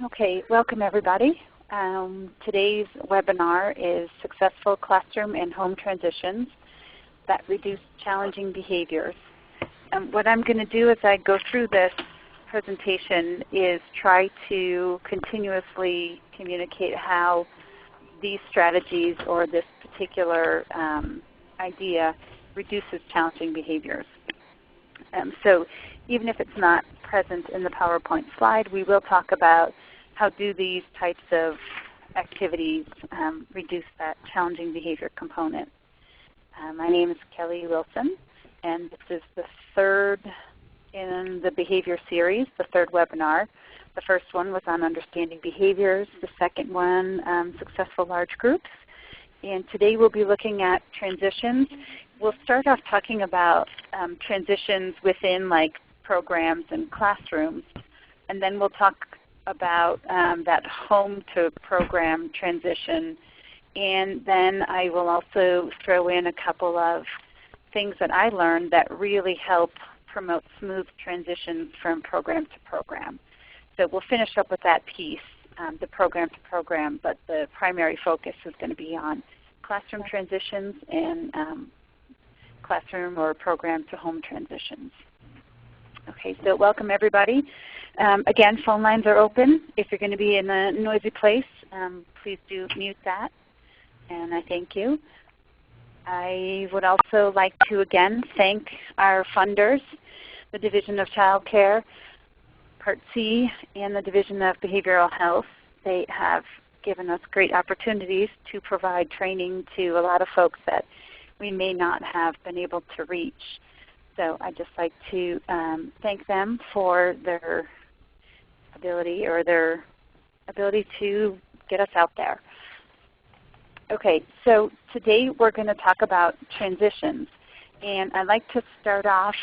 Okay, welcome everybody. Today's webinar is Successful Classroom and Home Transitions that Reduce Challenging Behaviors. What I'm going to do as I go through this presentation is try to continuously communicate how these strategies or this particular idea reduces challenging behaviors. So even if it's not present in the PowerPoint slide, we will talk about how do these types of activities reduce that challenging behavior component. My name is Kelly Wilson, and this is the third in the behavior series, the third webinar. The first one was on understanding behaviors, the second one, successful large groups. And today we'll be looking at transitions. We'll start off talking about transitions within like programs and classrooms, and then we'll talk about that home to program transition. And then I will also throw in a couple of things that I learned that really help promote smooth transitions from program to program. So we'll finish up with that piece, the program to program, but the primary focus is going to be on classroom transitions and classroom or program to home transitions. Okay, so welcome everybody. Again, phone lines are open. If you're going to be in a noisy place, please do mute that, and I thank you. I would also like to again thank our funders, the Division of Child Care, Part C, and the Division of Behavioral Health. They have given us great opportunities to provide training to a lot of folks that we may not have been able to reach. So I'd just like to thank them for their ability to get us out there. Okay, so today we're going to talk about transitions. And I'd like to start off,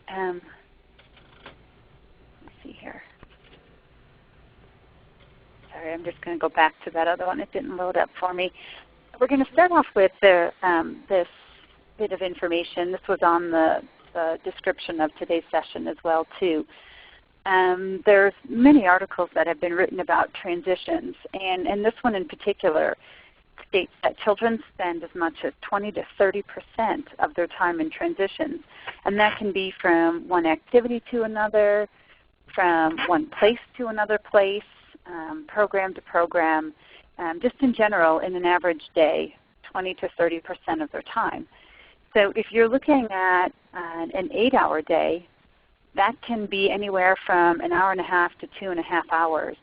let's see here. Sorry, I'm just going to go back to that other one. It didn't load up for me. We're going to start off with this bit of information. This was on the description of today's session as well too. There's many articles that have been written about transitions, and this one in particular states that children spend as much as 20 to 30% of their time in transitions, and that can be from one activity to another, from one place to another place, program to program, just in general in an average day, 20 to 30% of their time. So if you're looking at an 8-hour day, that can be anywhere from an hour and a half to 2.5 hours.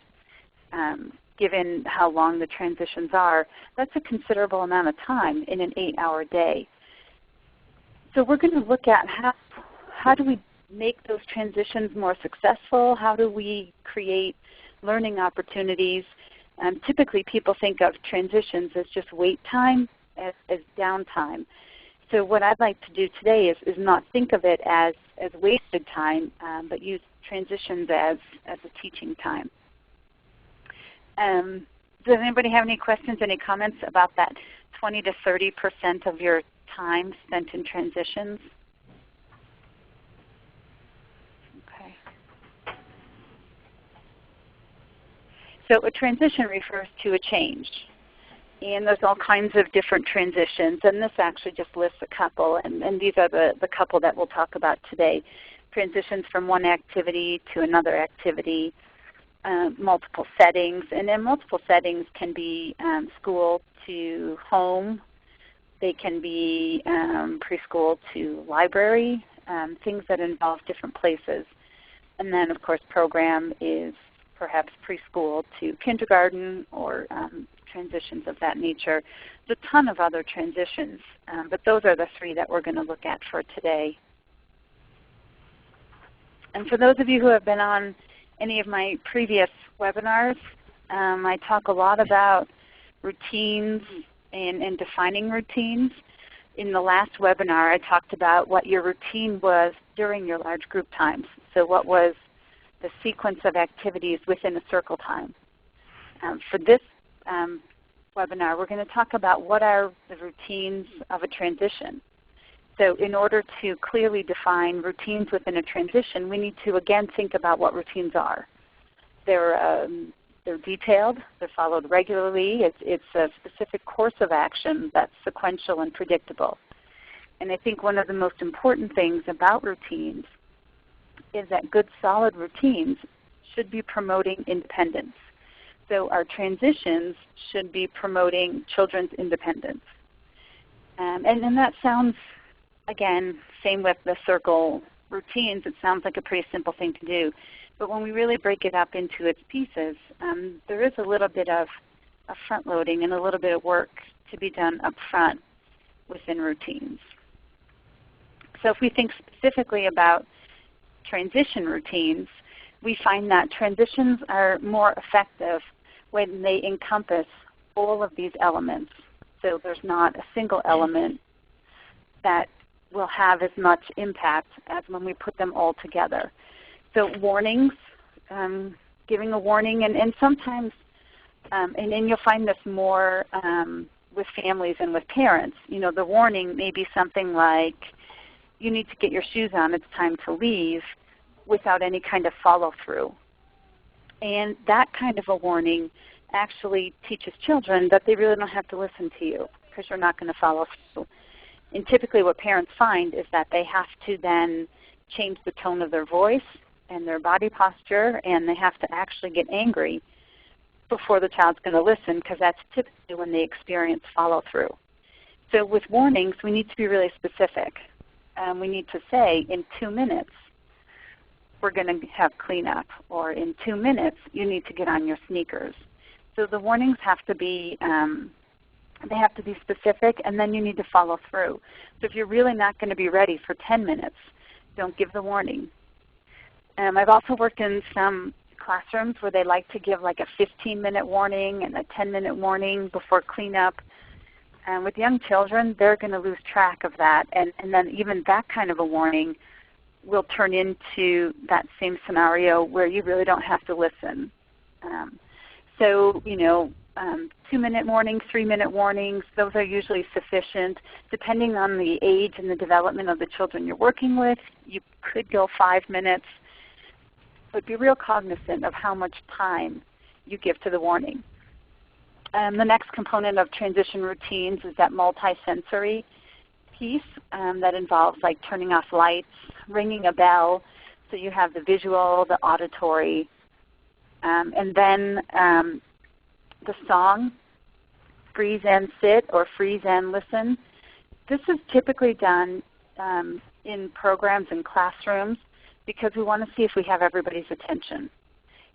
Given how long the transitions are, that's a considerable amount of time in an 8-hour day. So we're going to look at how do we make those transitions more successful? How do we create learning opportunities? Typically people think of transitions as just wait time, as downtime. So what I'd like to do today is not think of it as wasted time, but use transitions as a teaching time. Does anybody have any questions, any comments about that 20 to 30% of your time spent in transitions? Okay. So a transition refers to a change. And there's all kinds of different transitions, and this actually just lists a couple, and these are the couple that we'll talk about today. Transitions from one activity to another activity, multiple settings, and then multiple settings can be school to home. They can be preschool to library, things that involve different places. And then of course program is perhaps preschool to kindergarten or transitions of that nature. There's a ton of other transitions, but those are the three that we're going to look at for today. And for those of you who have been on any of my previous webinars, I talk a lot about routines and defining routines. In the last webinar I talked about what your routine was during your large group times. So what was the sequence of activities within a circle time. For this webinar, we're going to talk about what are the routines of a transition. So in order to clearly define routines within a transition, we need to again think about what routines are. they're detailed, they're followed regularly. It's a specific course of action that's sequential and predictable. And I think one of the most important things about routines is that good, solid routines should be promoting independence. So our transitions should be promoting children's independence. And that sounds, again, same with the circle routines, it sounds like a pretty simple thing to do. But when we really break it up into its pieces, there is a little bit of front loading and a little bit of work to be done up front within routines. So if we think specifically about transition routines, we find that transitions are more effective when they encompass all of these elements. So there's not a single element that will have as much impact as when we put them all together. So warnings, giving a warning, and sometimes, and you'll find this more with families and with parents. You know, the warning may be something like, you need to get your shoes on, it's time to leave, without any kind of follow-through. And that kind of a warning actually teaches children that they really don't have to listen to you because you're not going to follow through. And typically what parents find is that they have to then change the tone of their voice and their body posture, and they have to actually get angry before the child's going to listen, because that's typically when they experience follow-through. So with warnings, we need to be really specific. We need to say, in 2 minutes, we're going to have cleanup, or in 2 minutes, you need to get on your sneakers. So the warnings have to be, they have to be specific, and then you need to follow through. So if you're really not going to be ready for 10 minutes, don't give the warning. I've also worked in some classrooms where they like to give like a 15-minute warning and a 10-minute warning before cleanup. And with young children, they're going to lose track of that, and then even that kind of a warning will turn into that same scenario where you really don't have to listen. So, you know, 2-minute warnings, 3-minute warnings, those are usually sufficient. Depending on the age and the development of the children you're working with, you could go 5 minutes, but be real cognizant of how much time you give to the warning. The next component of transition routines is that multisensory piece that involves like turning off lights, ringing a bell, so you have the visual, the auditory, and then the song, freeze and sit or freeze and listen. This is typically done in programs in classrooms because we want to see if we have everybody's attention.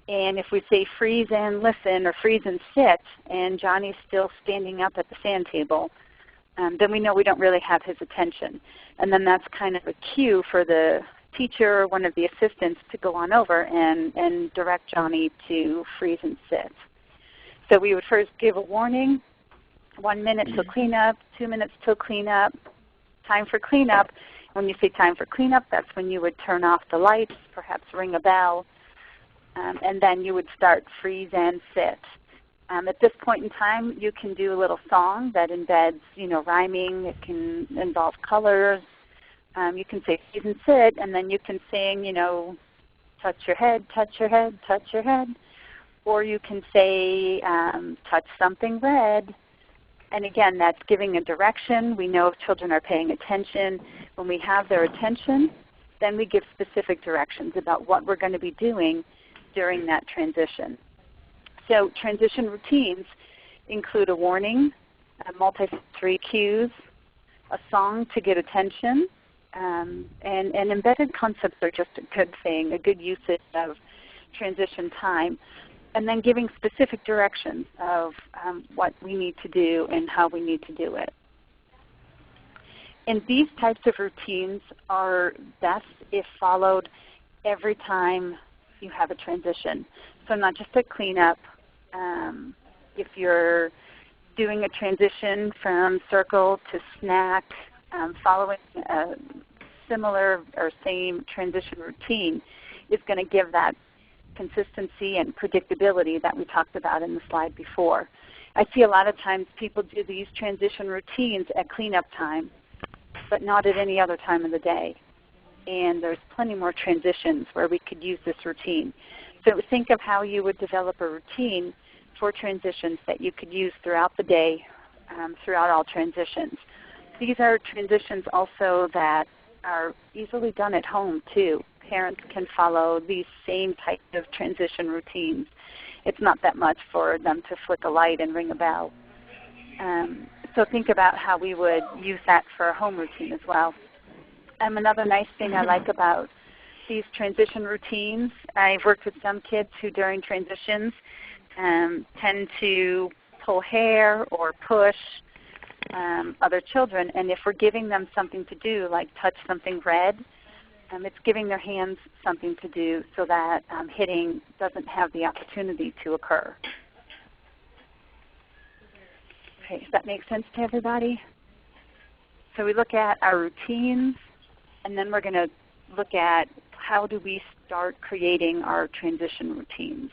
And if we say freeze and listen or freeze and sit and Johnny's still standing up at the sand table, then we know we don't really have his attention. And then that's kind of a cue for the teacher or one of the assistants to go on over and direct Johnny to freeze and sit. So we would first give a warning, 1 minute till cleanup, 2 minutes till cleanup, time for cleanup. When you say time for cleanup, that's when you would turn off the lights, perhaps ring a bell, and then you would start freeze and sit. At this point in time, you can do a little song that embeds, you know, rhyming. It can involve colors. You can say freeze and sit, and then you can sing, you know, touch your head, touch your head, touch your head. Or you can say touch something red. And again, that's giving a direction. We know if children are paying attention. When we have their attention, then we give specific directions about what we're going to be doing during that transition. So transition routines include a warning, multisensory cues, a song to get attention, and embedded concepts are just a good thing, a good usage of transition time, and then giving specific directions of what we need to do and how we need to do it. And these types of routines are best if followed every time you have a transition. So not just a cleanup. If you're doing a transition from circle to snack, following a similar or same transition routine is going to give that consistency and predictability that we talked about in the slide before. I see a lot of times people do these transition routines at cleanup time, but not at any other time of the day. And there's plenty more transitions where we could use this routine. So think of how you would develop a routine for transitions that you could use throughout the day, throughout all transitions. These are transitions also that are easily done at home too. Parents can follow these same types of transition routines. It's not that much for them to flick a light and ring a bell. So think about how we would use that for a home routine as well. Another nice thing I like about these transition routines, I've worked with some kids who during transitions tend to pull hair or push other children, and if we're giving them something to do, like touch something red, it's giving their hands something to do so that hitting doesn't have the opportunity to occur. Okay, does that make sense to everybody? So we look at our routines, and then we're going to look at how do we start creating our transition routines.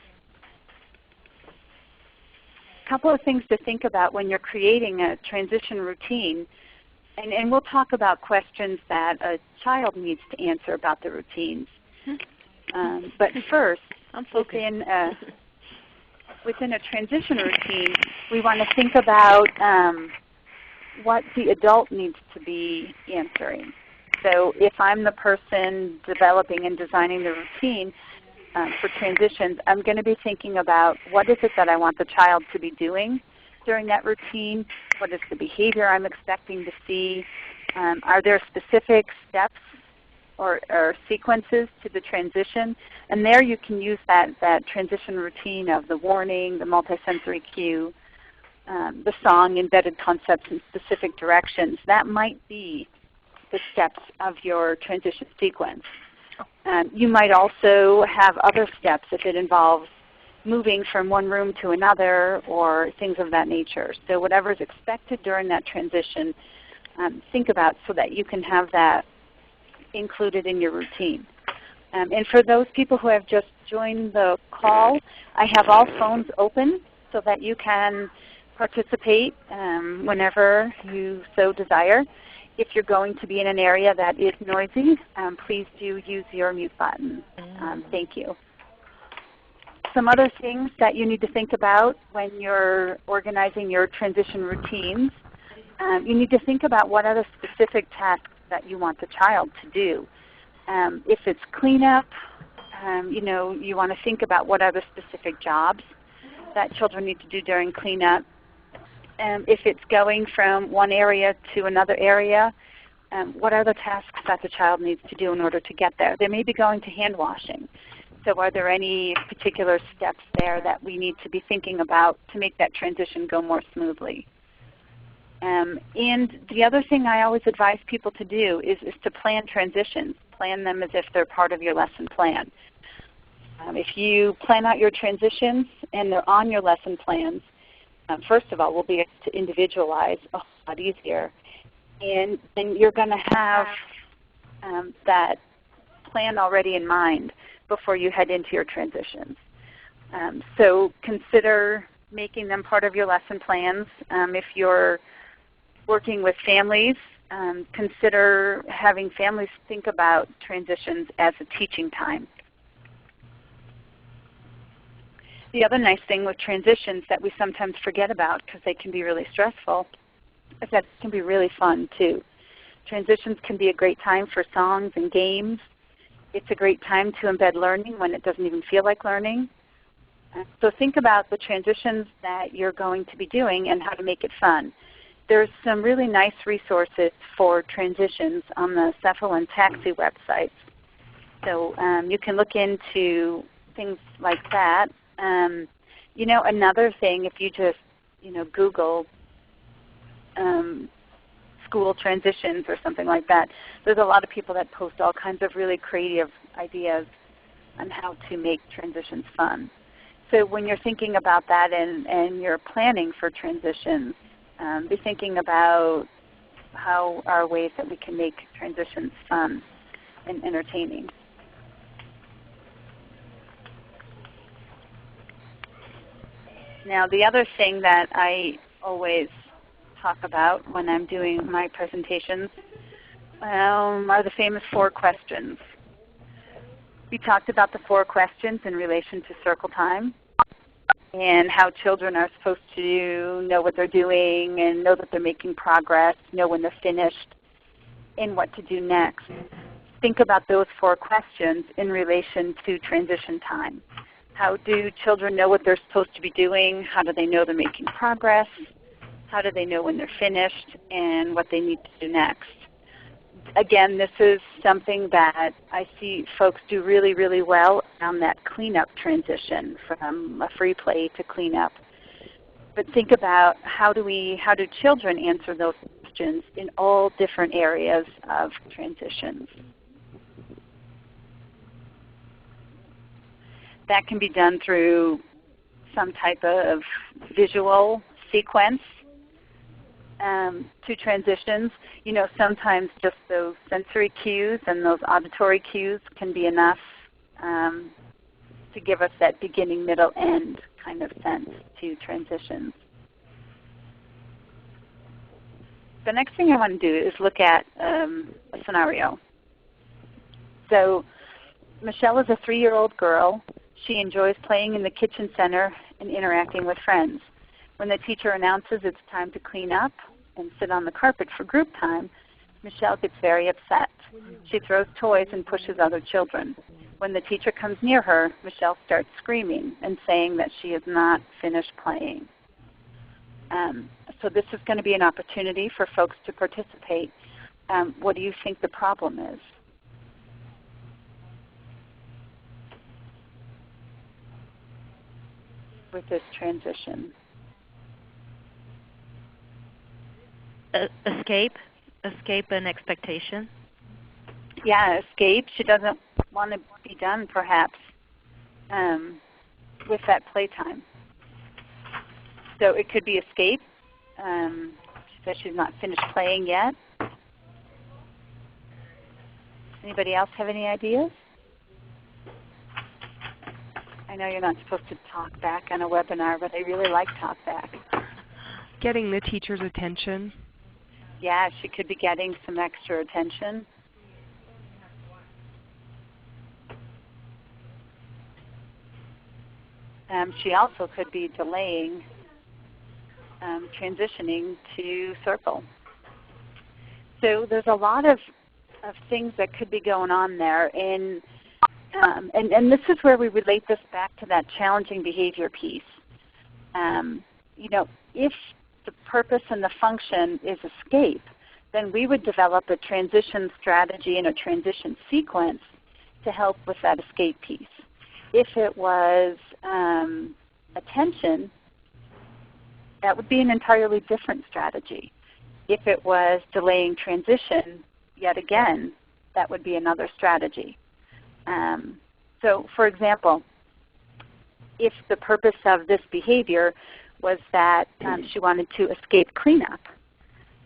A couple of things to think about when you're creating a transition routine, and we'll talk about questions that a child needs to answer about the routines. But first, within a transition routine, we want to think about what the adult needs to be answering. So if I'm the person developing and designing the routine for transitions, I'm going to be thinking about what is it that I want the child to be doing during that routine, what is the behavior I'm expecting to see, are there specific steps or sequences to the transition, and there you can use that transition routine of the warning, the multisensory cue, the song, embedded concepts in specific directions. That might be the steps of your transition sequence. You might also have other steps if it involves moving from one room to another or things of that nature. So whatever is expected during that transition, think about so that you can have that included in your routine. And for those people who have just joined the call, I have all phones open so that you can participate whenever you so desire. If you're going to be in an area that is noisy, please do use your mute button. Thank you. Some other things that you need to think about when you're organizing your transition routines. You need to think about what are the specific tasks that you want the child to do. If it's cleanup, you want to think about what are the specific jobs that children need to do during cleanup. If it's going from one area to another area, what are the tasks that the child needs to do in order to get there? They may be going to hand washing. So are there any particular steps there that we need to be thinking about to make that transition go more smoothly? And the other thing I always advise people to do is to plan transitions. Plan them as if they're part of your lesson plan. If you plan out your transitions and they're on your lesson plans, first of all, we'll be able to individualize a lot easier. And then you're going to have that plan already in mind before you head into your transitions. So consider making them part of your lesson plans. If you're working with families, consider having families think about transitions as a teaching time. The other nice thing with transitions that we sometimes forget about because they can be really stressful is that it can be really fun too. Transitions can be a great time for songs and games. It's a great time to embed learning when it doesn't even feel like learning. So think about the transitions that you're going to be doing and how to make it fun. There's some really nice resources for transitions on the Cephal and Taxi websites. So you can look into things like that. Another thing, if you just Google school transitions or something like that, there's a lot of people that post all kinds of really creative ideas on how to make transitions fun. So when you're thinking about that and you're planning for transitions, be thinking about how are ways that we can make transitions fun and entertaining. Now the other thing that I always talk about when I'm doing my presentations are the famous 4 questions. We talked about the 4 questions in relation to circle time and how children are supposed to know what they're doing and know that they're making progress, know when they're finished, and what to do next. Think about those 4 questions in relation to transition time. How do children know what they're supposed to be doing? How do they know they're making progress? How do they know when they're finished and what they need to do next? Again, this is something that I see folks do really, really well on that cleanup transition from a free play to cleanup. But think about how do children answer those questions in all different areas of transitions. That can be done through some type of visual sequence to transitions. You know, sometimes just those sensory cues and those auditory cues can be enough to give us that beginning, middle, end kind of sense to transitions. The next thing I want to do is look at a scenario. So Michelle is a 3-year-old girl. She enjoys playing in the kitchen center and interacting with friends. When the teacher announces it's time to clean up and sit on the carpet for group time, Michelle gets very upset. She throws toys and pushes other children. When the teacher comes near her, Michelle starts screaming and saying that she is not finished playing. So this is going to be an opportunity for folks to participate. What do you think the problem is? With this transition? Escape an expectation. Yeah, escape. She doesn't want to be done perhaps with that playtime. So it could be escape. She says she's not finished playing yet. Anybody else have any ideas? I know you're not supposed to talk back on a webinar, but I really like talk back. Getting the teacher's attention. Yeah, she could be getting some extra attention. She also could be delaying transitioning to circle. So there's a lot of things that could be going on there. And this is where we relate this back to that challenging behavior piece. You know, if the purpose and the function is escape, then we would develop a transition strategy and a transition sequence to help with that escape piece. If it was attention, that would be an entirely different strategy. If it was delaying transition, yet again, that would be another strategy. So for example, if the purpose of this behavior was that she wanted to escape cleanup,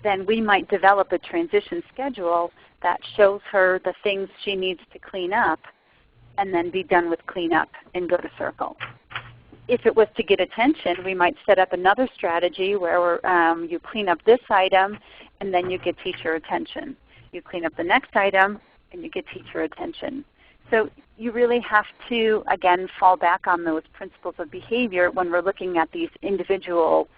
then we might develop a transition schedule that shows her the things she needs to clean up and then be done with cleanup and go to circle. If it was to get attention, we might set up another strategy where you clean up this item and then you get teacher attention. You clean up the next item and you get teacher attention. So you really have to, again, fall back on those principles of behavior when we're looking at these individual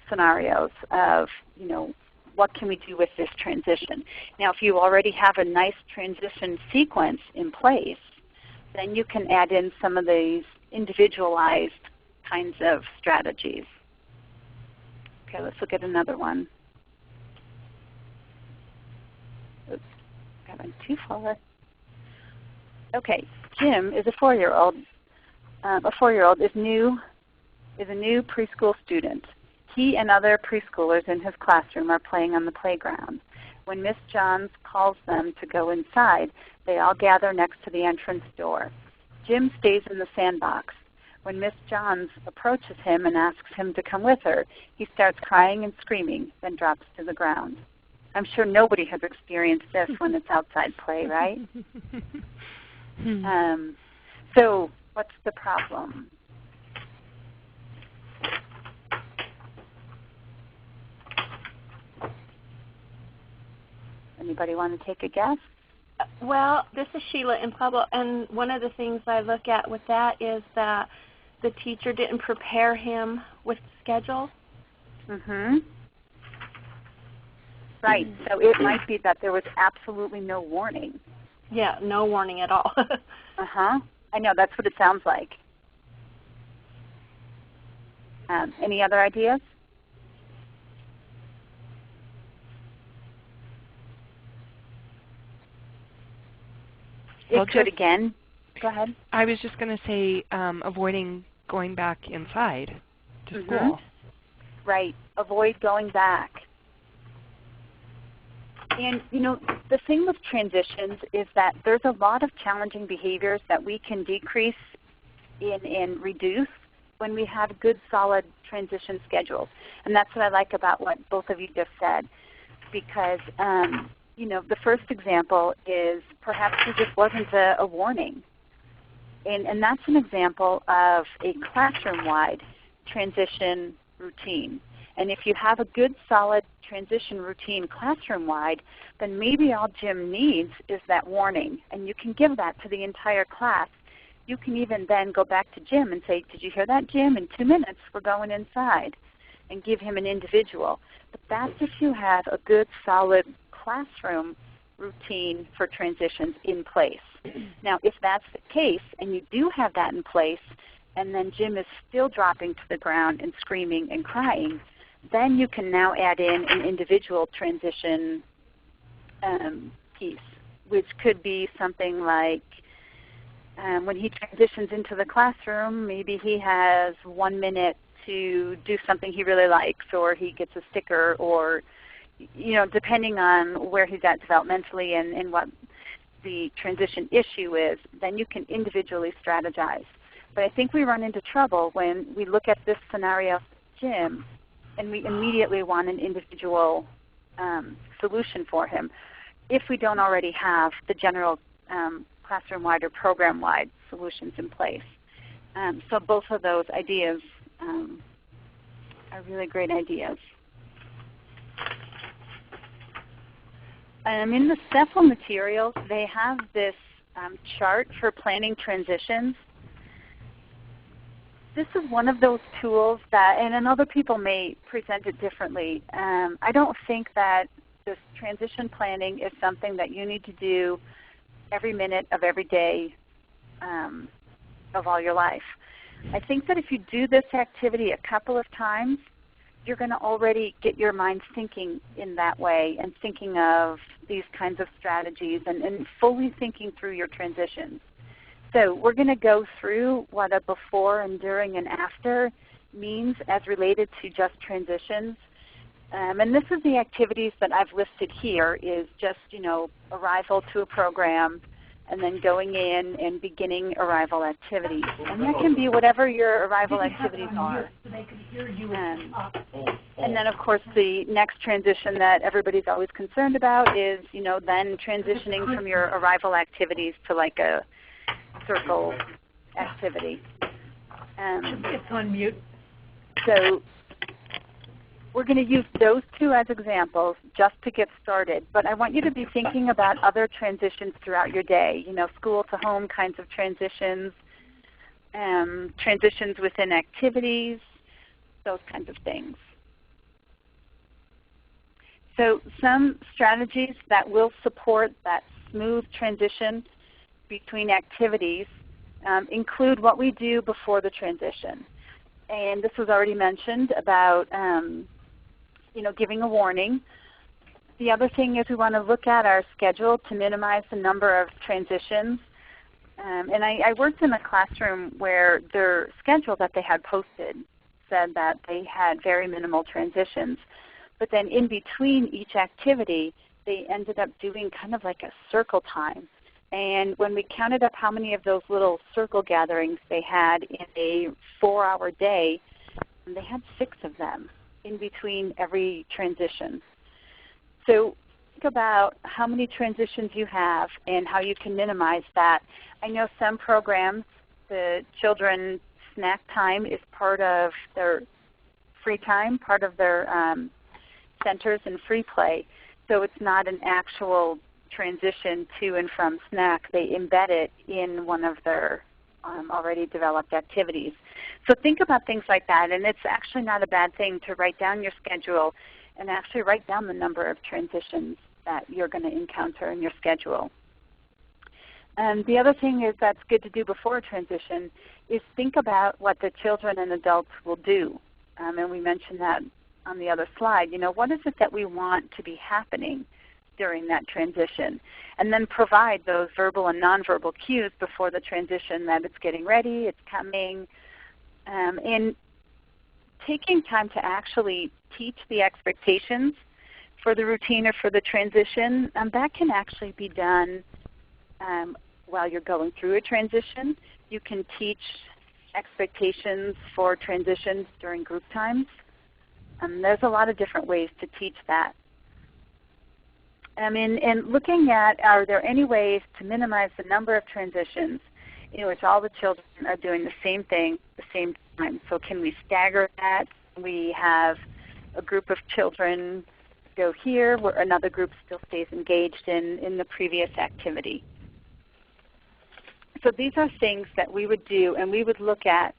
scenarios of, you know, what can we do with this transition? Now, if you already have a nice transition sequence in place, then you can add in some of these individualized kinds of strategies. Okay, let's look at another one. Oops, got on too far. Okay, Jim is a 4-year-old. A 4-year-old is a new preschool student. He and other preschoolers in his classroom are playing on the playground. When Miss Johns calls them to go inside, they all gather next to the entrance door. Jim stays in the sandbox. When Miss Johns approaches him and asks him to come with her, he starts crying and screaming, then drops to the ground. I'm sure nobody has experienced this when it's outside play, right? So what's the problem? Anybody want to take a guess? Well, this is Sheila in Pueblo, and one of the things I look at with that is that the teacher didn't prepare him with the schedule. Right. So it might be that there was absolutely no warning. Yeah, no warning at all. I know, that's what it sounds like. Any other ideas? Well, It could again. Go ahead. I was just going to say avoiding going back inside to school. Right. Avoid going back. And you know, the thing with transitions is that there's a lot of challenging behaviors that we can decrease and reduce when we have good, solid transition schedules. And that's what I like about what both of you just said. Because you know, the first example is perhaps there just wasn't a warning. And that's an example of a classroom-wide transition routine. And if you have a good, solid transition routine classroom-wide, then maybe all Jim needs is that warning. And you can give that to the entire class. You can even then go back to Jim and say, did you hear that, Jim? In 2 minutes, we're going inside. And give him an individual. But that's if you have a good, solid classroom routine for transitions in place. Now, if that's the case, and you do have that in place, and then Jim is still dropping to the ground and screaming and crying, then you can now add in an individual transition piece, which could be something like when he transitions into the classroom, maybe he has 1 minute to do something he really likes, or he gets a sticker, or you know, depending on where he's at developmentally and what the transition issue is, then you can individually strategize. But I think we run into trouble when we look at this scenario with Jim and we immediately want an individual solution for him if we don't already have the general classroom-wide or program-wide solutions in place. So both of those ideas are really great ideas. In the CEFL materials, they have this chart for planning transitions. This is one of those tools that, and other people may present it differently. I don't think that this transition planning is something that you need to do every minute of every day of all your life. I think that if you do this activity a couple of times, you're going to already get your mind thinking in that way and thinking of these kinds of strategies and fully thinking through your transitions. So we're going to go through what a before and during and after means as related to just transitions. And this is the activities that I've listed here is just, you know, arrival to a program, and then going in and beginning arrival activities. And that can be whatever your arrival activities are. And then of course the next transition that everybody's always concerned about is, you know, then transitioning from your arrival activities to like a circle activity. It's on mute. So we're going to use those two as examples just to get started. But I want you to be thinking about other transitions throughout your day, you know, school to home kinds of transitions, transitions within activities, those kinds of things. So some strategies that will support that smooth transition between activities include what we do before the transition. And this was already mentioned about you know, giving a warning. The other thing is we want to look at our schedule to minimize the number of transitions. And I worked in a classroom where their schedule that they had posted said that they had very minimal transitions. But then in between each activity, they ended up doing kind of like a circle time. And when we counted up how many of those little circle gatherings they had in a 4-hour day, they had 6 of them in between every transition. So think about how many transitions you have and how you can minimize that. I know some programs, the children snack time is part of their free time, part of their centers and free play. So it's not an actual transition to and from snack, they embed it in one of their already developed activities. So think about things like that, and it's actually not a bad thing to write down your schedule and actually write down the number of transitions that you're going to encounter in your schedule. And the other thing is that's good to do before a transition is think about what the children and adults will do. And we mentioned that on the other slide. What is it that we want to be happening during that transition? And then provide those verbal and nonverbal cues before the transition that it's getting ready, it's coming. And taking time to actually teach the expectations for the routine or for the transition, that can actually be done while you're going through a transition. You can teach expectations for transitions during group times. There's a lot of different ways to teach that. And looking at, are there any ways to minimize the number of transitions in which all the children are doing the same thing at the same time? So can we stagger that? We have a group of children go here where another group still stays engaged in the previous activity. So these are things that we would do and we would look at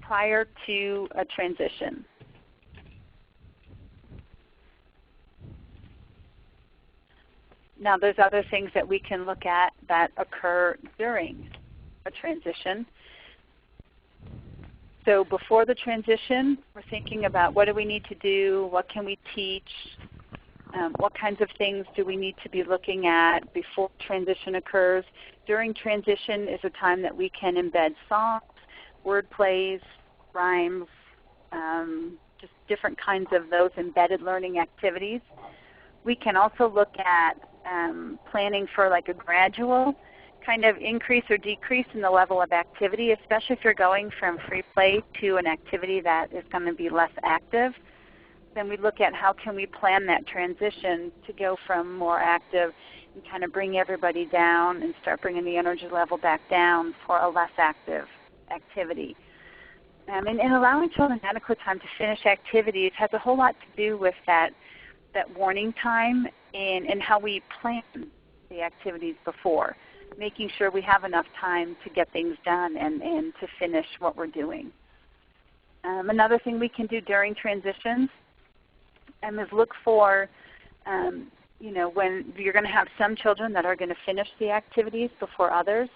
prior to a transition. Now there's other things that we can look at that occur during a transition. So before the transition, we're thinking about what do we need to do, what can we teach, what kinds of things do we need to be looking at before transition occurs. During transition is a time that we can embed songs, word plays, rhymes, just different kinds of those embedded learning activities. We can also look at planning for like a gradual kind of increase or decrease in the level of activity, especially if you're going from free play to an activity that is going to be less active. Then we look at how can we plan that transition to go from more active and kind of bring everybody down and start bringing the energy level back down for a less active activity. And allowing children adequate time to finish activities has a whole lot to do with that warning time and how we plan the activities before, making sure we have enough time to get things done and to finish what we're doing. Another thing we can do during transitions is look for, when you're going to have some children that are going to finish the activities before others.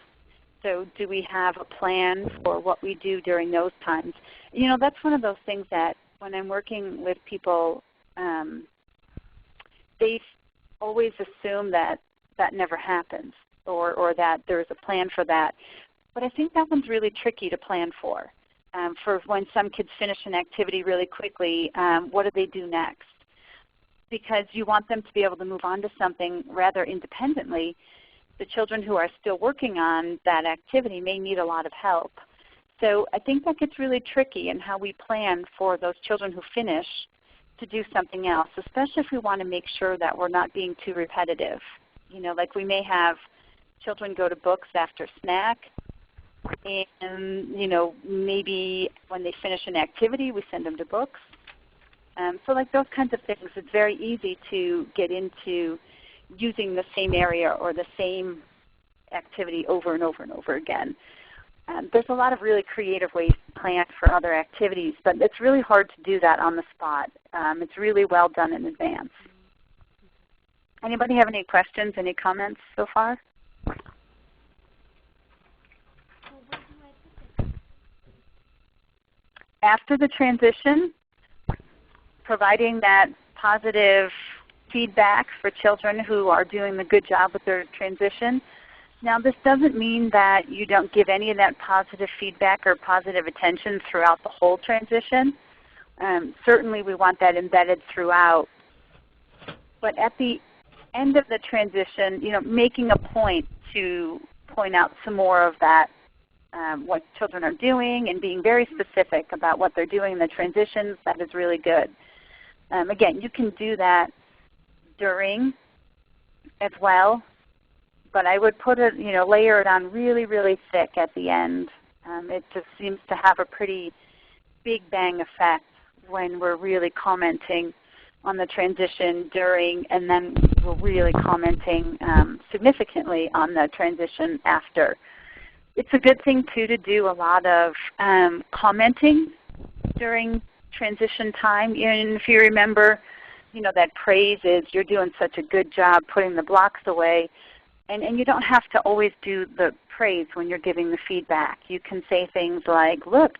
So do we have a plan for what we do during those times? That's one of those things that when I'm working with people, they always assume that that never happens or that there's a plan for that. But I think that one's really tricky to plan for. For when some kids finish an activity really quickly, what do they do next? Because you want them to be able to move on to something rather independently. The children who are still working on that activity may need a lot of help. So I think that gets really tricky in how we plan for those children who finish to do something else, especially if we want to make sure that we're not being too repetitive. Like we may have children go to books after snack, and maybe when they finish an activity we send them to books. So like those kinds of things, it's very easy to get into using the same area or the same activity over and over and over again. There's a lot of really creative ways to plan for other activities, but it's really hard to do that on the spot. It's really well done in advance. Anybody have any questions, any comments so far? After the transition, providing that positive feedback for children who are doing a good job with their transition. Now this doesn't mean that you don't give any of that positive feedback or positive attention throughout the whole transition. Certainly we want that embedded throughout. But at the end of the transition, making a point to point out some more of that, what children are doing and being very specific about what they're doing in the transitions, that is really good. Again, you can do that during as well, but I would put it, layer it on really, really thick at the end. It just seems to have a pretty big bang effect when we're really commenting on the transition during and then were really commenting significantly on the transition after. It's a good thing too to do a lot of commenting during transition time. And if you remember, that praise is you're doing such a good job putting the blocks away. And you don't have to always do the praise when you're giving the feedback. You can say things like, look,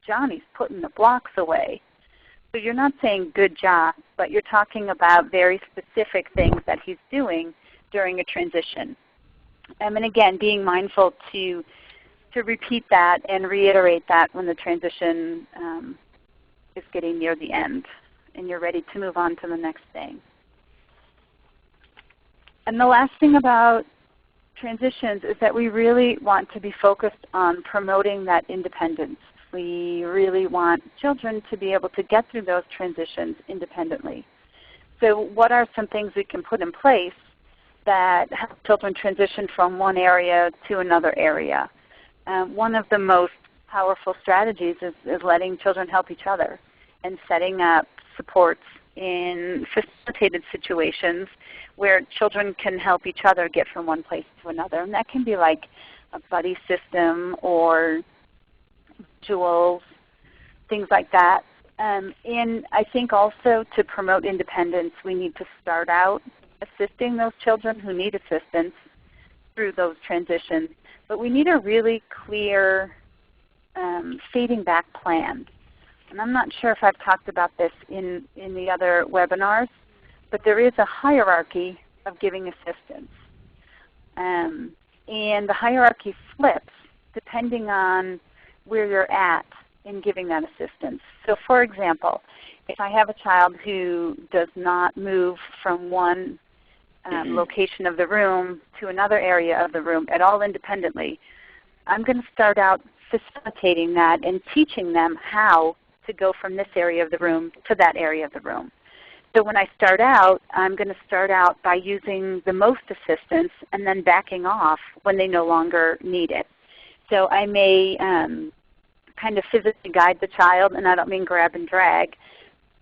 Johnny's putting the blocks away. So you're not saying good job, but you're talking about very specific things that he's doing during a transition. And again, being mindful to repeat that and reiterate that when the transition is getting near the end and you're ready to move on to the next thing. And the last thing about transitions is that we really want to be focused on promoting that independence. We really want children to be able to get through those transitions independently. So what are some things we can put in place that help children transition from one area to another area? One of the most powerful strategies is letting children help each other and setting up supports in facilitated situations where children can help each other get from one place to another. And that can be like a buddy system or visuals, things like that. And I think also to promote independence, we need to start out assisting those children who need assistance through those transitions. But we need a really clear fading back plan. And I'm not sure if I've talked about this in the other webinars, but there is a hierarchy of giving assistance. And the hierarchy flips depending on where you're at in giving that assistance. So for example, if I have a child who does not move from one location of the room to another area of the room at all independently, I'm going to start out facilitating that and teaching them how to go from this area of the room to that area of the room. So when I start out, I'm going to start out by using the most assistance and then backing off when they no longer need it. So I may kind of physically guide the child, and I don't mean grab and drag,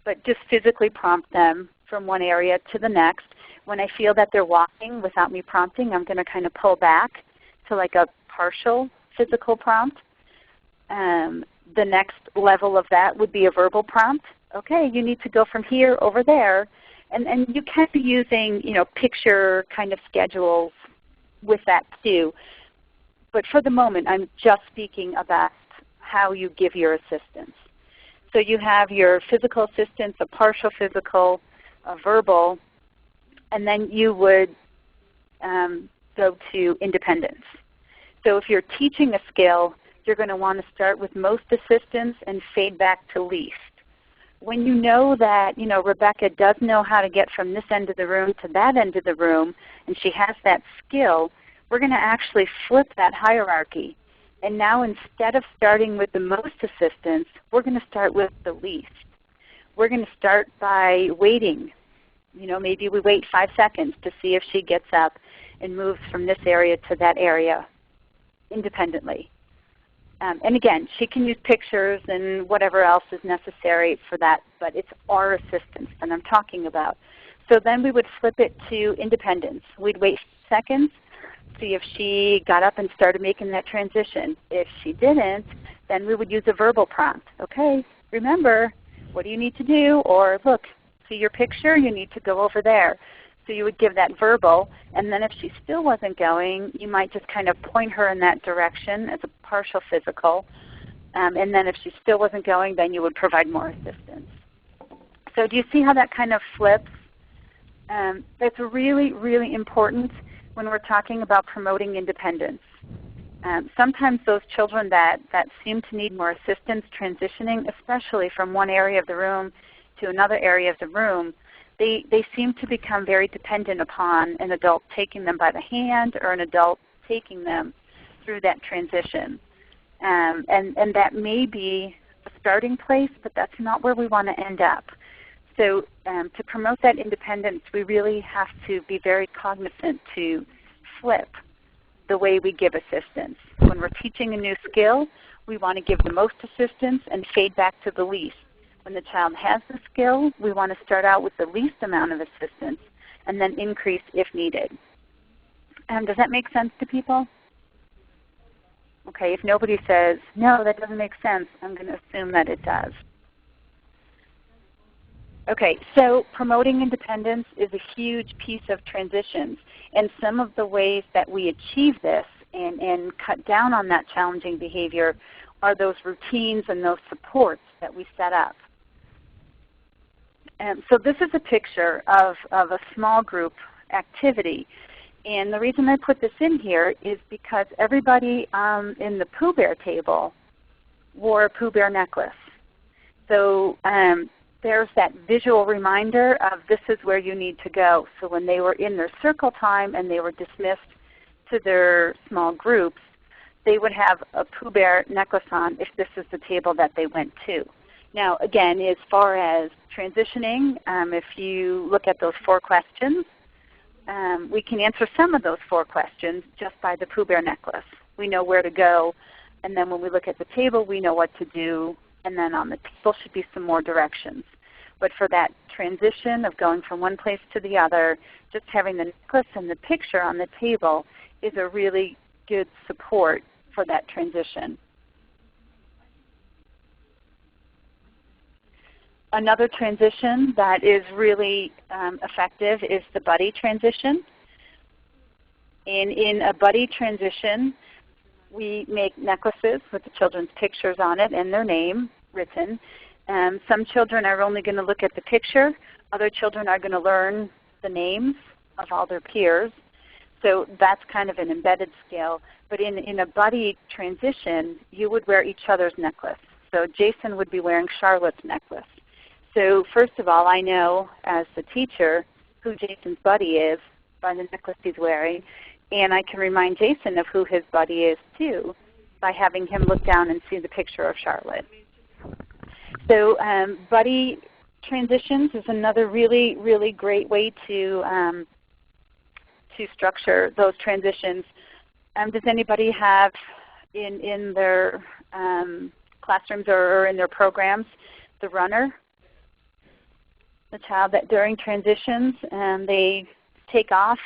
but just physically prompt them from one area to the next. When I feel that they're walking without me prompting, I'm going to kind of pull back to like a partial physical prompt. The next level of that would be a verbal prompt. Okay, you need to go from here over there. And you can be using picture kind of schedules with that too. But for the moment, I'm just speaking about how you give your assistance. So you have your physical assistance, a partial physical, a verbal, and then you would go to independence. So if you're teaching a skill, you're going to want to start with most assistance and fade back to least. When you know that Rebecca does know how to get from this end of the room to that end of the room, and she has that skill, we're going to actually flip that hierarchy. And now instead of starting with the most assistance, we're going to start with the least. We're going to start by waiting. Maybe we wait 5 seconds to see if she gets up and moves from this area to that area independently. And again, she can use pictures and whatever else is necessary for that, but it's our assistance that I'm talking about. So then we would flip it to independence. We'd wait seconds, see if she got up and started making that transition. If she didn't, then we would use a verbal prompt. Okay, remember, what do you need to do? Or look, see your picture? You need to go over there. So you would give that verbal, and then if she still wasn't going, you might just kind of point her in that direction as a partial physical. And then if she still wasn't going, then you would provide more assistance. So do you see how that kind of flips? That's really, really important when we're talking about promoting independence. Sometimes those children that seem to need more assistance transitioning, especially from one area of the room to another area of the room, they seem to become very dependent upon an adult taking them by the hand or an adult taking them through that transition. And that may be a starting place, but that's not where we want to end up. So to promote that independence, we really have to be very cognizant to flip the way we give assistance. When we're teaching a new skill, we want to give the most assistance and fade back to the least. When the child has the skill, we want to start out with the least amount of assistance and then increase if needed. Does that make sense to people? Okay, if nobody says, no, that doesn't make sense, I'm going to assume that it does. Okay, so promoting independence is a huge piece of transitions. And some of the ways that we achieve this and cut down on that challenging behavior are those routines and those supports that we set up. So this is a picture of a small group activity. And the reason I put this in here is because everybody in the Pooh Bear table wore a Pooh Bear necklace. So there's that visual reminder of this is where you need to go. So when they were in their circle time and they were dismissed to their small groups, they would have a Pooh Bear necklace on if this is the table that they went to. Now again, as far as transitioning, if you look at those 4 questions, we can answer some of those 4 questions just by the Pooh Bear necklace. We know where to go, and then when we look at the table, we know what to do, and then on the table should be some more directions. But for that transition of going from one place to the other, just having the necklace and the picture on the table is a really good support for that transition. Another transition that is really effective is the buddy transition. And in a buddy transition, we make necklaces with the children's pictures on it and their name written. Some children are only going to look at the picture. Other children are going to learn the names of all their peers. So that's kind of an embedded skill. But in a buddy transition, you would wear each other's necklace. So Jason would be wearing Charlotte's necklace. So first of all, I know as the teacher who Jason's buddy is by the necklace he's wearing, and I can remind Jason of who his buddy is too by having him look down and see the picture of Charlotte. So buddy transitions is another really, really great way to structure those transitions. Does anybody have in their classrooms or in their programs the runner? The child that during transitions they take off.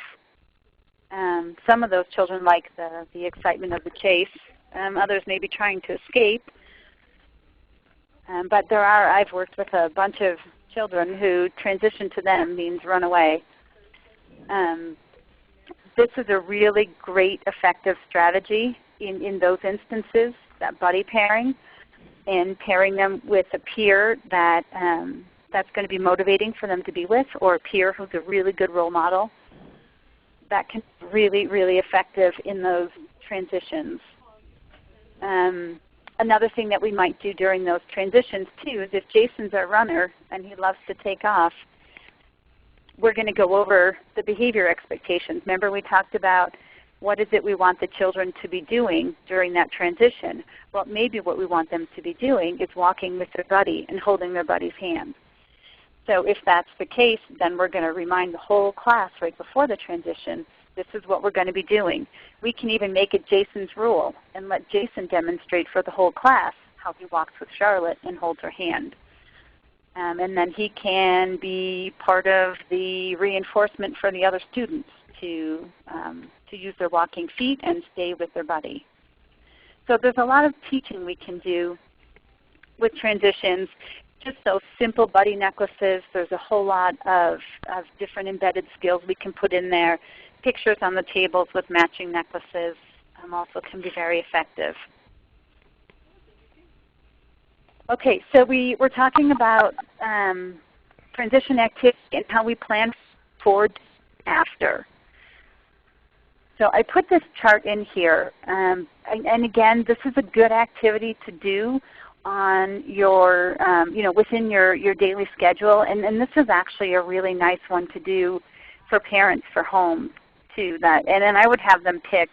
Some of those children like the excitement of the chase. Others may be trying to escape. But I've worked with a bunch of children who transition to them means run away. This is a really great effective strategy in those instances, that buddy pairing, and pairing them with a peer that that's going to be motivating for them to be with, or a peer who's a really good role model. That can be really, really effective in those transitions. Another thing that we might do during those transitions too is if Jason's our runner and he loves to take off, we're going to go over the behavior expectations. Remember we talked about what is it we want the children to be doing during that transition. Well, maybe what we want them to be doing is walking with their buddy and holding their buddy's hand. So if that's the case, then we're going to remind the whole class right before the transition, this is what we're going to be doing. We can even make it Jason's rule and let Jason demonstrate for the whole class how he walks with Charlotte and holds her hand. And then he can be part of the reinforcement for the other students to use their walking feet and stay with their buddy. So there's a lot of teaching we can do with transitions. Just those simple buddy necklaces, there's a whole lot of different embedded skills we can put in there. Pictures on the tables with matching necklaces also can be very effective. Okay, so we're talking about transition activity and how we plan forward after. So I put this chart in here. And again, this is a good activity to do on your, within your daily schedule. And this is actually a really nice one to do for parents for home too. And then I would have them pick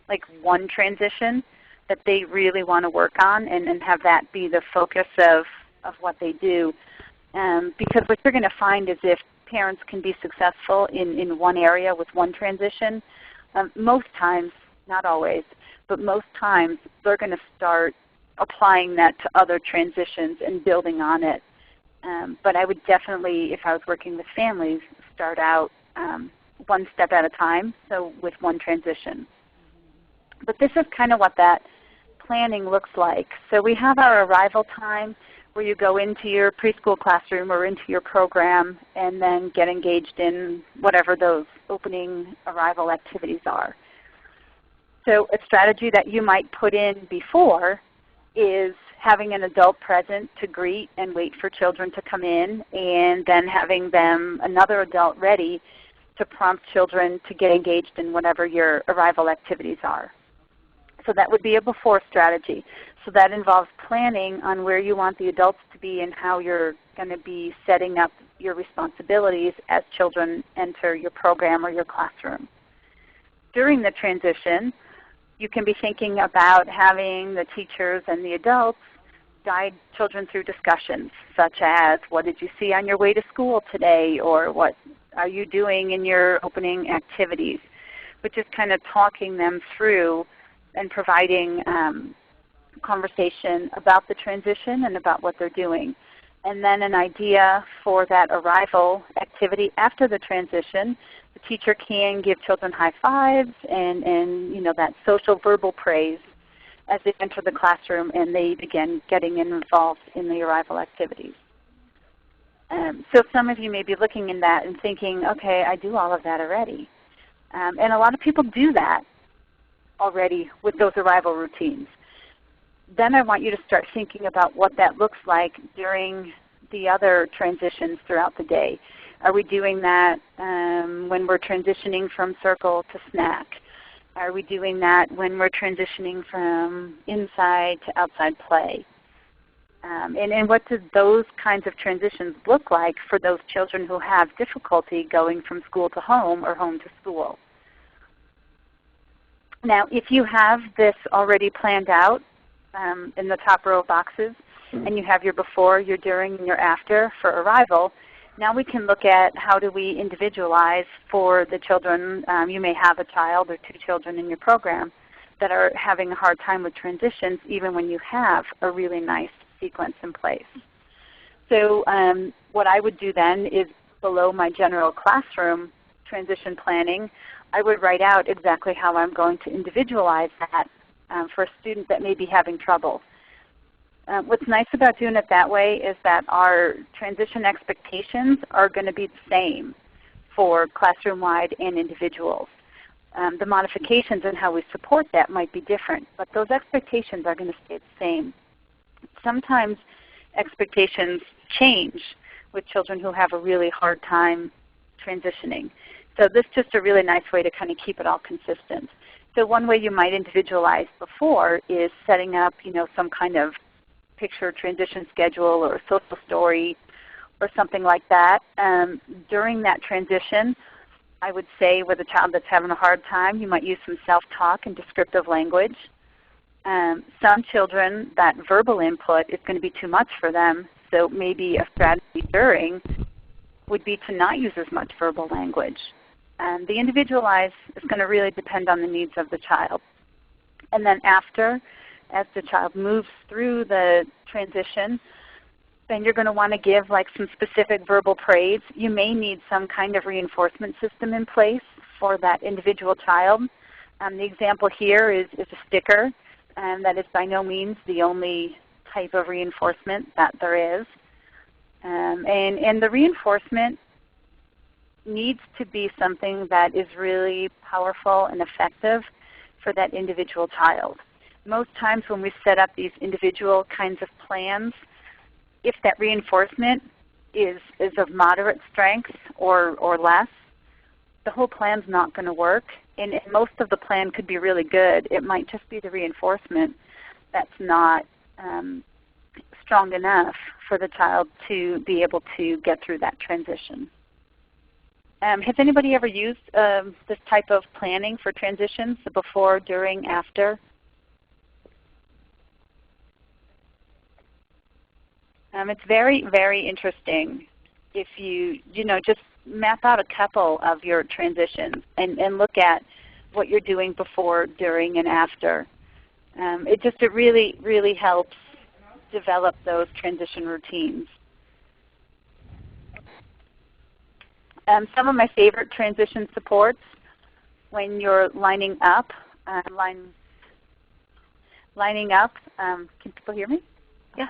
like one transition that they really want to work on and have that be the focus of what they do. Because what you're going to find is if parents can be successful in one area with one transition, most times, not always, but most times they're going to start applying that to other transitions and building on it. But I would definitely, if I was working with families, start out one step at a time, so with one transition. But this is kind of what that planning looks like. So we have our arrival time where you go into your preschool classroom or into your program and then get engaged in whatever those opening arrival activities are. So a strategy that you might put in before is having an adult present to greet and wait for children to come in, and then having another adult ready to prompt children to get engaged in whatever your arrival activities are. So that would be a before strategy. So that involves planning on where you want the adults to be and how you're going to be setting up your responsibilities as children enter your program or your classroom. During the transition, you can be thinking about having the teachers and the adults guide children through discussions, such as what did you see on your way to school today, or what are you doing in your opening activities, which is kind of talking them through and providing conversation about the transition and about what they're doing. And then an idea for that arrival activity after the transition. The teacher can give children high fives and that social verbal praise as they enter the classroom and they begin getting involved in the arrival activities. So some of you may be looking in that and thinking, okay, I do all of that already. And a lot of people do that already with those arrival routines. Then I want you to start thinking about what that looks like during the other transitions throughout the day. Are we doing that when we're transitioning from circle to snack? Are we doing that when we're transitioning from inside to outside play? And what do those kinds of transitions look like for those children who have difficulty going from school to home or home to school? Now, if you have this already planned out in the top row of boxes, and you have your before, your during, and your after for arrival, now we can look at how do we individualize for the children. You may have a child or two children in your program that are having a hard time with transitions even when you have a really nice sequence in place. So what I would do then is below my general classroom transition planning, I would write out exactly how I'm going to individualize that for a student that may be having trouble. What's nice about doing it that way is that our transition expectations are going to be the same for classroom-wide and individuals. The modifications in how we support that might be different, but those expectations are going to stay the same. Sometimes expectations change with children who have a really hard time transitioning. So this is just a really nice way to kind of keep it all consistent. So one way you might individualize before is setting up some kind of picture transition schedule or a social story or something like that. During that transition, I would say with a child that's having a hard time, you might use some self-talk and descriptive language. Some children, that verbal input is going to be too much for them, so maybe a strategy during would be to not use as much verbal language. The individualize is going to really depend on the needs of the child. And then after, as the child moves through the transition, then you're going to want to give some specific verbal praise. You may need some kind of reinforcement system in place for that individual child. The example here is a sticker, and that is by no means the only type of reinforcement that there is. And the reinforcement needs to be something that is really powerful and effective for that individual child. Most times when we set up these individual kinds of plans, if that reinforcement is of moderate strength or less, the whole plan's not going to work. And most of the plan could be really good. It might just be the reinforcement that's not strong enough for the child to be able to get through that transition. Has anybody ever used this type of planning for transitions, the before, during, after? It's very, very interesting if you just map out a couple of your transitions and look at what you're doing before, during, and after. It really, really helps develop those transition routines. Some of my favorite transition supports when you're lining up, can people hear me? Yeah.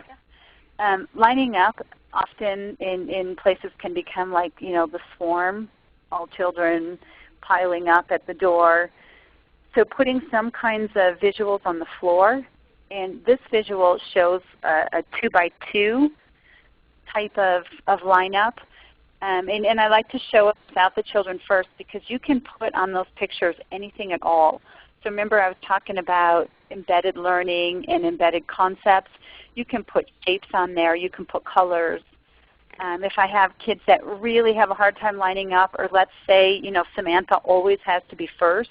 Lining up often in places can become like, the swarm, all children piling up at the door. So putting some kinds of visuals on the floor, and this visual shows a 2x2 type of lineup. And I like to show it without the children first because you can put on those pictures anything at all. So remember I was talking about embedded learning and embedded concepts. You can put shapes on there. You can put colors. If I have kids that really have a hard time lining up, or let's say Samantha always has to be first,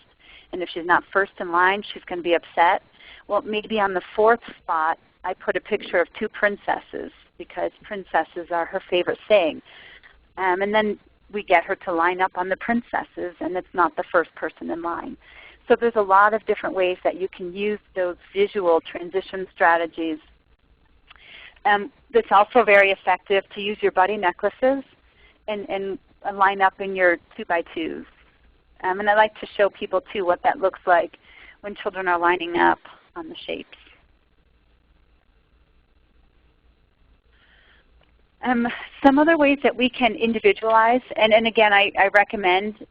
and if she's not first in line, she's going to be upset. Well, maybe on the fourth spot, I put a picture of two princesses because princesses are her favorite saying. And then we get her to line up on the princesses, and it's not the first person in line. So there's a lot of different ways that you can use those visual transition strategies. It's also very effective to use your buddy necklaces and line up in your 2x2s. And I like to show people too what that looks like when children are lining up on the shapes. Some other ways that we can individualize, and again I recommend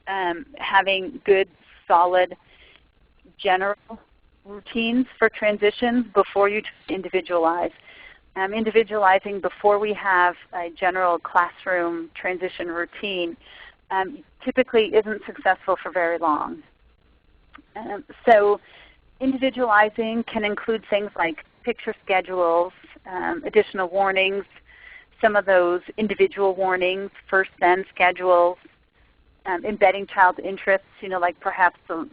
having good, solid, general routines for transitions before you individualize. Individualizing before we have a general classroom transition routine typically isn't successful for very long. So individualizing can include things like picture schedules, additional warnings, some of those individual warnings, first then schedules, embedding child interests, like perhaps the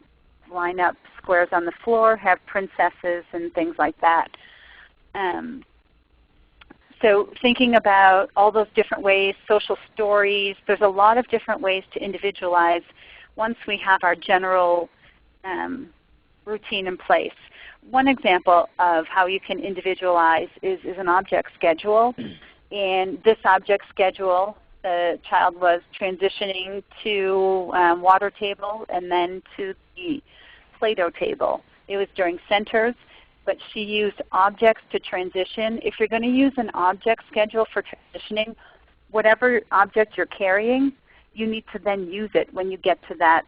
line up squares on the floor, have princesses and things like that. So thinking about all those different ways, social stories, there's a lot of different ways to individualize once we have our general routine in place. One example of how you can individualize is an object schedule. In this object schedule, the child was transitioning to water table and then to the Play-Doh table. It was during centers, but she used objects to transition. If you're going to use an object schedule for transitioning, whatever object you're carrying, you need to then use it when you get to that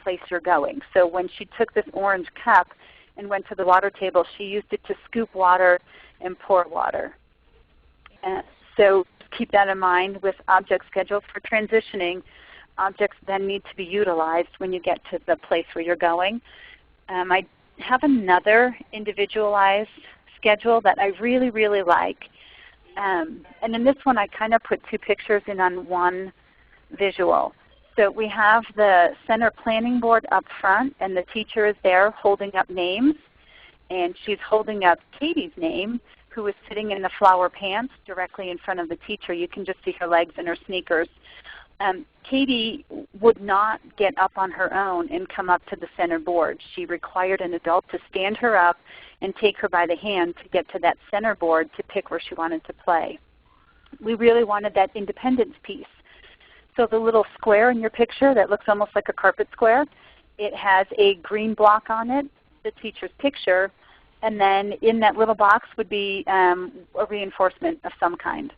place you're going. So when she took this orange cup and went to the water table, she used it to scoop water and pour water. So keep that in mind with object schedules for transitioning. Objects then need to be utilized when you get to the place where you're going. I have another individualized schedule that I really, really like. And in this one I kind of put two pictures in on one visual. So we have the center planning board up front, and the teacher is there holding up names. And she's holding up Katie's name, who is sitting in the flower pants directly in front of the teacher. You can just see her legs and her sneakers. Katie would not get up on her own and come up to the center board. She required an adult to stand her up and take her by the hand to get to that center board to pick where she wanted to play. We really wanted that independence piece. So the little square in your picture that looks almost like a carpet square, it has a green block on it, the teacher's picture, and then in that little box would be a reinforcement of some kind.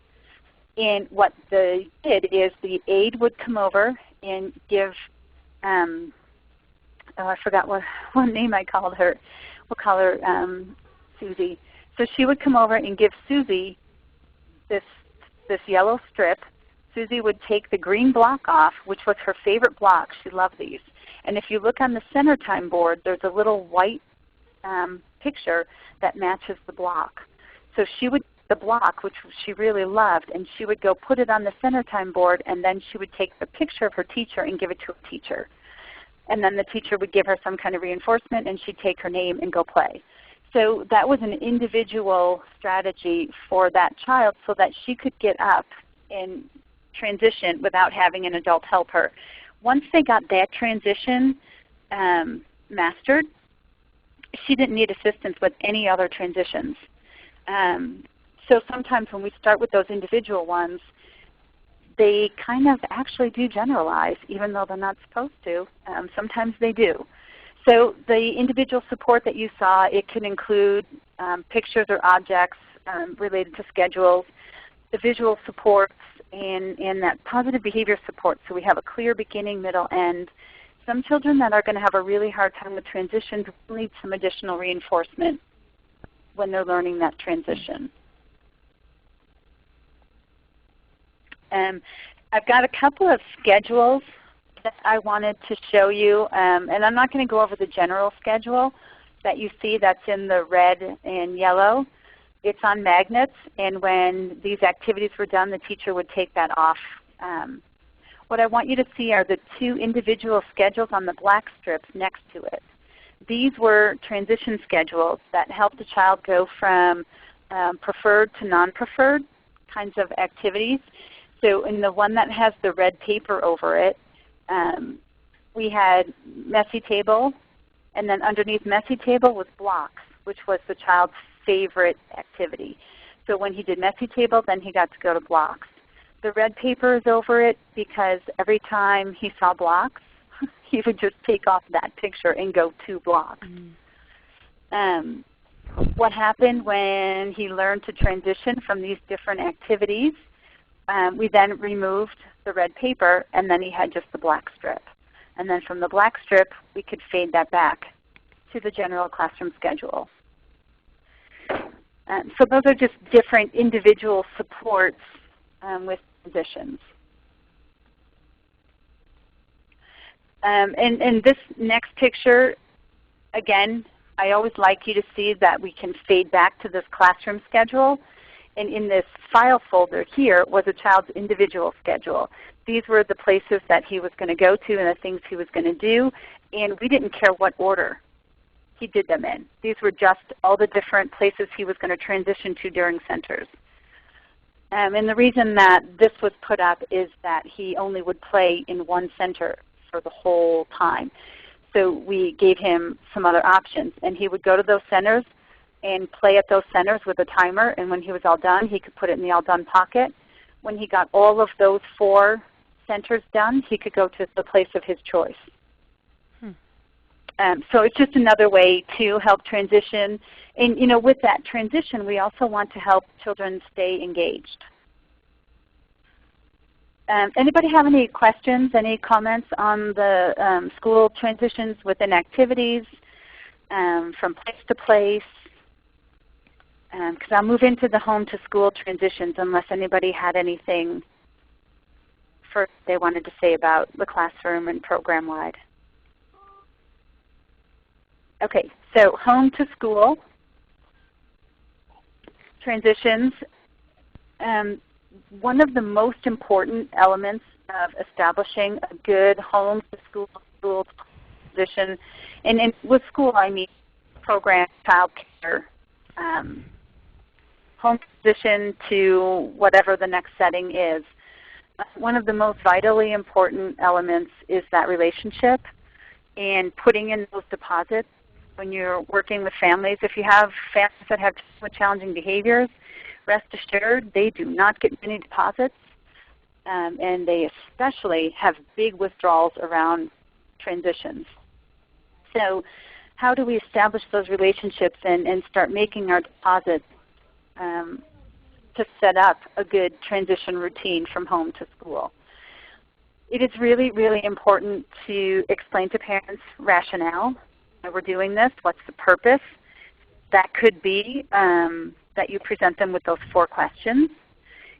And what they did is the aide would come over and give, I forgot what name I called her. We'll call her Susie. So she would come over and give Susie this yellow strip. Susie would take the green block off, which was her favorite block. She loved these. And if you look on the center time board, there's a little white picture that matches the block. So she would the block, which she really loved, and she would go put it on the center time board, and then she would take the picture of her teacher and give it to her teacher. And then the teacher would give her some kind of reinforcement, and she'd take her name and go play. So that was an individual strategy for that child so that she could get up and transition without having an adult help her. Once they got that transition mastered, she didn't need assistance with any other transitions. So sometimes when we start with those individual ones, they kind of actually do generalize, even though they're not supposed to. Sometimes they do. So the individual support that you saw, it can include pictures or objects related to schedules, the visual supports, and that positive behavior support. So we have a clear beginning, middle, end. Some children that are going to have a really hard time with transitions will need some additional reinforcement when they're learning that transition. I've got a couple of schedules that I wanted to show you, and I'm not going to go over the general schedule that you see that's in the red and yellow. It's on magnets, and when these activities were done, the teacher would take that off. What I want you to see are the two individual schedules on the black strips next to it. These were transition schedules that helped the child go from preferred to non-preferred kinds of activities. So in the one that has the red paper over it, we had messy table, and then underneath messy table was blocks, which was the child's favorite activity. So when he did messy table, then he got to go to blocks. The red paper is over it because every time he saw blocks, he would just take off that picture and go to blocks. What happened when he learned to transition from these different activities, we then removed the red paper, and then he had just the black strip. And then from the black strip, we could fade that back to the general classroom schedule. So those are just different individual supports with transitions. And this next picture, again, I always like you to see that we can fade back to this classroom schedule. And in this file folder here was a child's individual schedule. These were the places that he was going to go to and the things he was going to do, and we didn't care what order he did them in. These were just all the different places he was going to transition to during centers. And the reason that this was put up is that he only would play in one center for the whole time. So we gave him some other options, and he would go to those centers and play at those centers with a timer, and when he was all done, he could put it in the all done pocket. When he got all of those 4 centers done, he could go to the place of his choice. So it's just another way to help transition. And with that transition, we also want to help children stay engaged. Anybody have any questions, any comments on the school transitions within activities, from place to place? Because I'll move into the home to school transitions unless anybody had anything first they wanted to say about the classroom and program-wide. Okay, so home to school transitions. One of the most important elements of establishing a good home to school transition, and with school I mean program, child care, home transition to whatever the next setting is. One of the most vitally important elements is that relationship and putting in those deposits when you're working with families. If you have families that have challenging behaviors, rest assured they do not get many deposits, and they especially have big withdrawals around transitions. So how do we establish those relationships and start making our deposits to set up a good transition routine from home to school? It is really, really important to explain to parents rationale. Why we're doing this, what's the purpose. That could be that you present them with those 4 questions.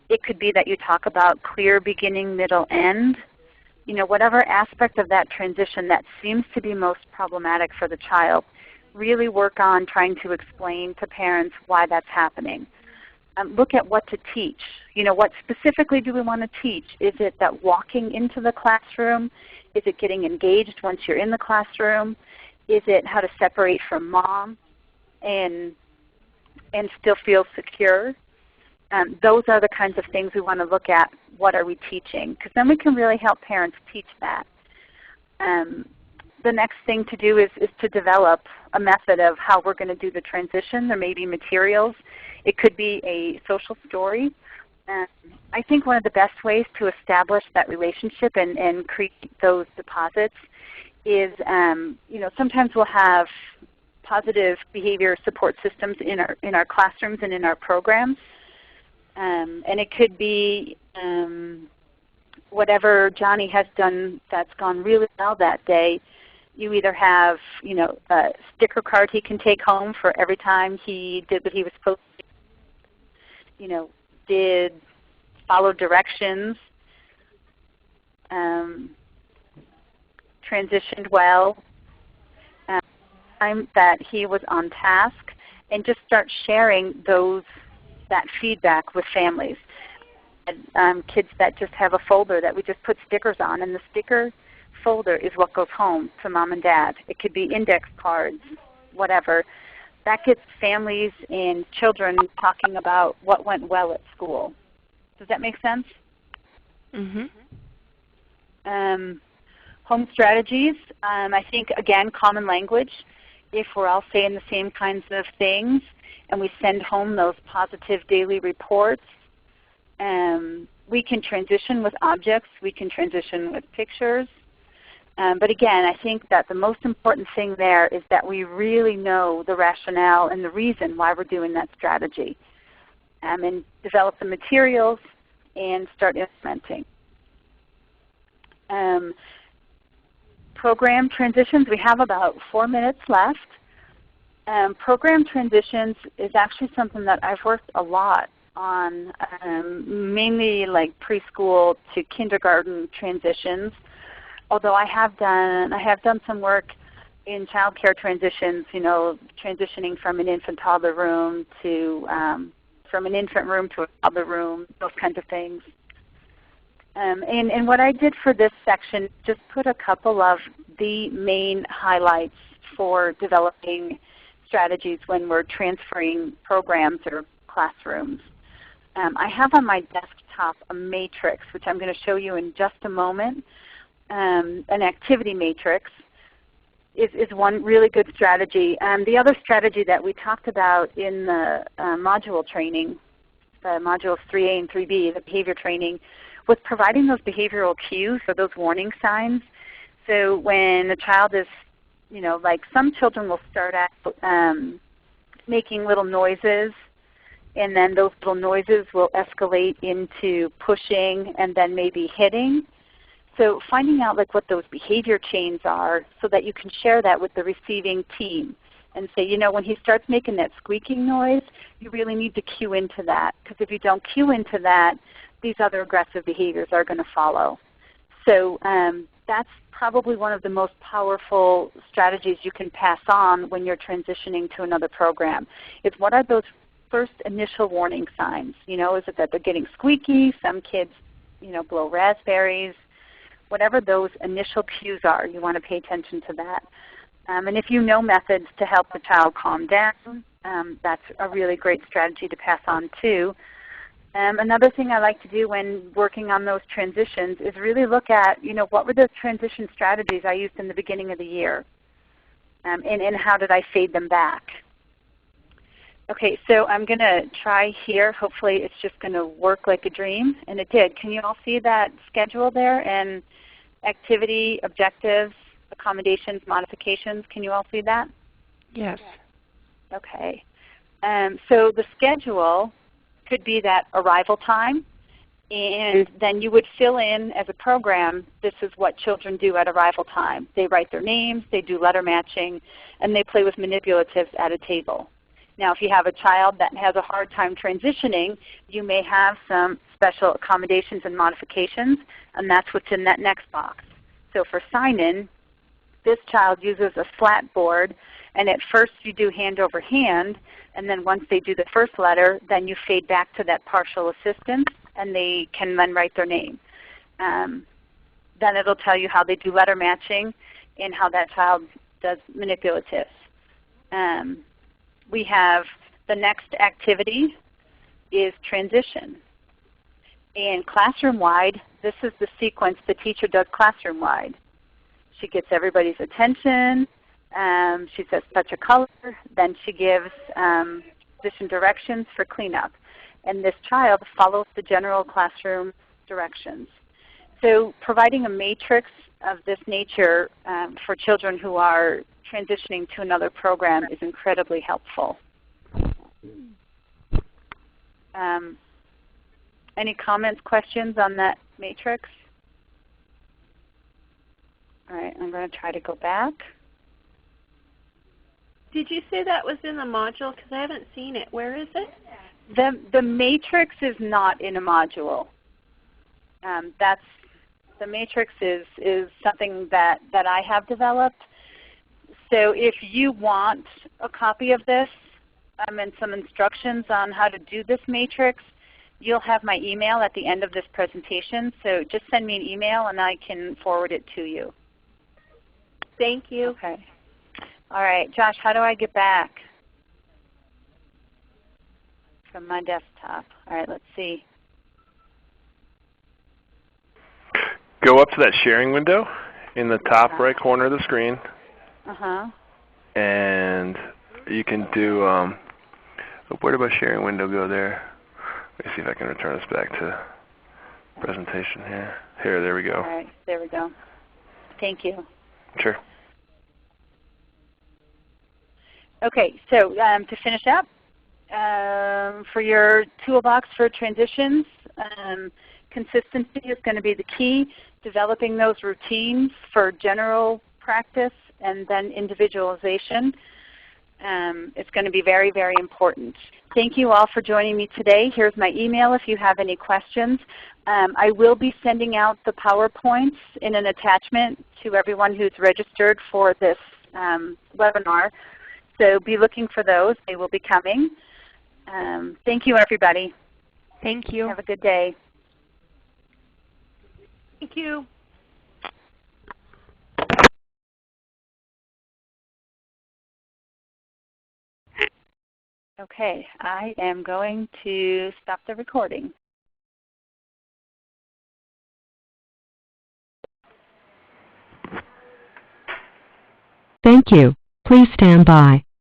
It could be that you talk about clear beginning, middle, end. Whatever aspect of that transition that seems to be most problematic for the child, really work on trying to explain to parents why that's happening. Look at what to teach. What specifically do we want to teach? Is it that walking into the classroom? Is it getting engaged once you're in the classroom? Is it how to separate from mom and still feel secure? Those are the kinds of things we want to look at. What are we teaching? Because then we can really help parents teach that. The next thing to do is to develop a method of how we're going to do the transition. There may be materials. It could be a social story I think one of the best ways to establish that relationship and create those deposits is, sometimes we'll have positive behavior support systems in our classrooms and in our programs. And it could be whatever Johnny has done that's gone really well that day. You either have, a sticker card he can take home for every time he did what he was supposed to do, did follow directions, transitioned well, time that he was on task, and just start sharing that feedback with families. Kids that just have a folder that we just put stickers on, and the sticker folder is what goes home to mom and dad. It could be index cards, whatever. That gets families and children talking about what went well at school. Does that make sense? Mm-hmm. Home strategies, I think, again, common language. If we're all saying the same kinds of things and we send home those positive daily reports, we can transition with objects. We can transition with pictures. But again, I think that the most important thing there is that we really know the rationale and the reason why we're doing that strategy, and develop the materials and start implementing. Program transitions, we have about 4 minutes left. Program transitions is actually something that I've worked a lot on, mainly like preschool to kindergarten transitions. Although I have done some work in child care transitions, transitioning from an infant toddler room to from an infant room to a toddler room, those kinds of things. And what I did for this section, just put a couple of the main highlights for developing strategies when we're transferring programs or classrooms. I have on my desktop a matrix, which I'm going to show you in just a moment. An activity matrix is one really good strategy. The other strategy that we talked about in the module training, the modules 3A and 3B, the behavior training, was providing those behavioral cues or those warning signs. So when a child is, like some children will start out making little noises, and then those little noises will escalate into pushing and then maybe hitting. So finding out like what those behavior chains are so that you can share that with the receiving team and say, when he starts making that squeaking noise, you really need to cue into that, because if you don't cue into that, these other aggressive behaviors are going to follow. So that's probably one of the most powerful strategies you can pass on when you're transitioning to another program. Is what are those first initial warning signs? Is it that they're getting squeaky? Some kids, blow raspberries. Whatever those initial cues are, you want to pay attention to that. And if you know methods to help the child calm down, that's a really great strategy to pass on too. Another thing I like to do when working on those transitions is really look at, what were the transition strategies I used in the beginning of the year, and how did I fade them back. Okay, so I'm going to try here. Hopefully it's just going to work like a dream, and it did. Can you all see that schedule there and activity, objectives, accommodations, modifications? Can you all see that? Yes. Okay. So the schedule could be that arrival time, and then you would fill in as a program, this is what children do at arrival time. They write their names, they do letter matching, and they play with manipulatives at a table. Now if you have a child that has a hard time transitioning, you may have some special accommodations and modifications, and that's what's in that next box. So for sign-in, this child uses a flat board, and at first you do hand over hand, and then once they do the first letter, then you fade back to that partial assistance, and they can then write their name. Then it'll tell you how they do letter matching and how that child does manipulatives. We have the next activity is transition. And classroom-wide, this is the sequence the teacher does classroom-wide. She gets everybody's attention. She says touch a color. Then she gives position directions for cleanup. and this child follows the general classroom directions. So providing a matrix of this nature for children who are transitioning to another program is incredibly helpful. Any comments, questions on that matrix? All right, I'm going to try to go back. Did you say that was in the module? Because I haven't seen it. Where is it? The matrix is not in a module. The matrix is something that I have developed. So if you want a copy of this and some instructions on how to do this matrix, you'll have my email at the end of this presentation. So just send me an email and I can forward it to you. Thank you. Okay. All right, Josh, how do I get back from my desktop? All right, let's see. Go up to that sharing window in the top right corner of the screen. And you can do, where did my sharing window go there? Let me see if I can return us back to presentation here. Here, there we go. All right, there we go. Thank you. Sure. Okay, so to finish up, for your toolbox for transitions, consistency is going to be the key. Developing those routines for general practice and then individualization is going to be very, very important. Thank you all for joining me today. Here's my email if you have any questions. I will be sending out the PowerPoints in an attachment to everyone who's registered for this webinar. So be looking for those. They will be coming. Thank you, everybody. Thank you. Have a good day. Thank you. Okay, I am going to stop the recording. Thank you. Please stand by.